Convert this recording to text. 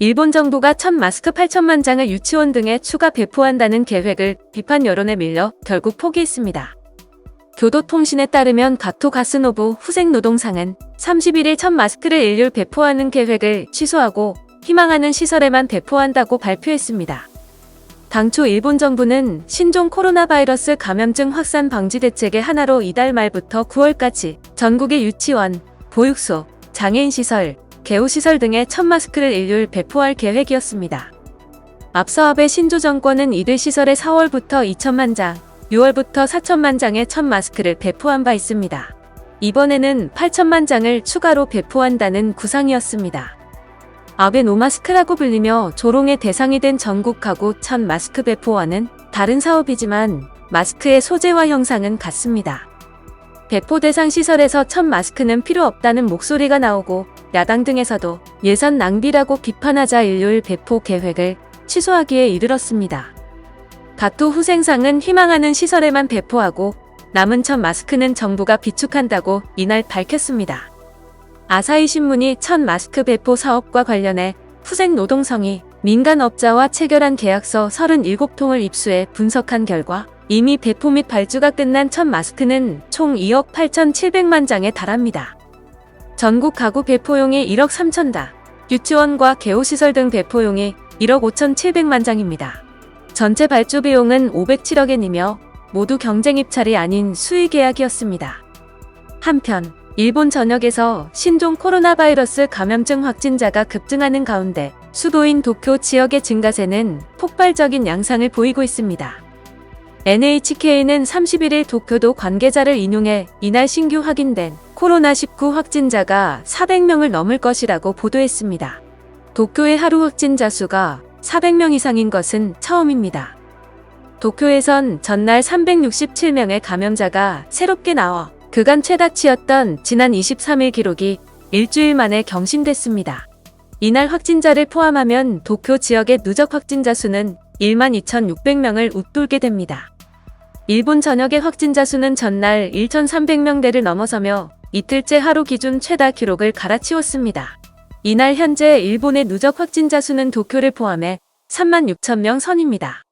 일본 정부가 첫 마스크 8천만 장을 유치원 등에 추가 배포한다는 계획을 비판 여론에 밀려 결국 포기했습니다. 교도통신에 따르면 가토 가스노부 후생노동상은 31일 첫 마스크를 일률 배포하는 계획을 취소하고 희망하는 시설에만 배포한다고 발표했습니다. 당초 일본 정부는 신종 코로나 바이러스 감염증 확산 방지 대책의 하나로 이달 말부터 9월까지 전국의 유치원, 보육소, 장애인 시설, 개호시설 등에 첫 마스크를 일률 배포할 계획이었습니다. 앞서 아베 신조 정권은 이들 시설에 4월부터 2천만 장, 6월부터 4천만 장의 첫 마스크를 배포한 바 있습니다. 이번에는 8천만 장을 추가로 배포한다는 구상이었습니다. 아베 노마스크라고 불리며 조롱의 대상이 된 전국 가구 첫 마스크 배포와는 다른 사업이지만 마스크의 소재와 형상은 같습니다. 배포 대상 시설에서 첫 마스크는 필요 없다는 목소리가 나오고 야당 등에서도 예산 낭비라고 비판하자 일요일 배포 계획을 취소하기에 이르렀습니다. 가토 후생상은 희망하는 시설에만 배포하고 남은 첫 마스크는 정부가 비축한다고 이날 밝혔습니다. 아사히 신문이 첫 마스크 배포 사업과 관련해 후생노동성이 민간업자와 체결한 계약서 37통을 입수해 분석한 결과 이미 배포 및 발주가 끝난 첫 마스크는 총 2억 8,700만 장에 달합니다. 전국 가구 배포용이 1억 3천다, 유치원과 개호시설 등 배포용이 1억 5,700만 장입니다. 전체 발주 비용은 507억엔이며 모두 경쟁 입찰이 아닌 수의 계약이었습니다. 한편 일본 전역에서 신종 코로나 바이러스 감염증 확진자가 급증하는 가운데 수도인 도쿄 지역의 증가세는 폭발적인 양상을 보이고 있습니다. NHK는 31일 도쿄도 관계자를 인용해 이날 신규 확인된 코로나19 확진자가 400명을 넘을 것이라고 보도했습니다. 도쿄의 하루 확진자 수가 400명 이상인 것은 처음입니다. 도쿄에선 전날 367명의 감염자가 새롭게 나와 그간 최다치였던 지난 23일 기록이 일주일 만에 경신됐습니다. 이날 확진자를 포함하면 도쿄 지역의 누적 확진자 수는 12,600명을 웃돌게 됩니다. 일본 전역의 확진자 수는 전날 1,300명대를 넘어서며 이틀째 하루 기준 최다 기록을 갈아치웠습니다. 이날 현재 일본의 누적 확진자 수는 도쿄를 포함해 36,000명 선입니다.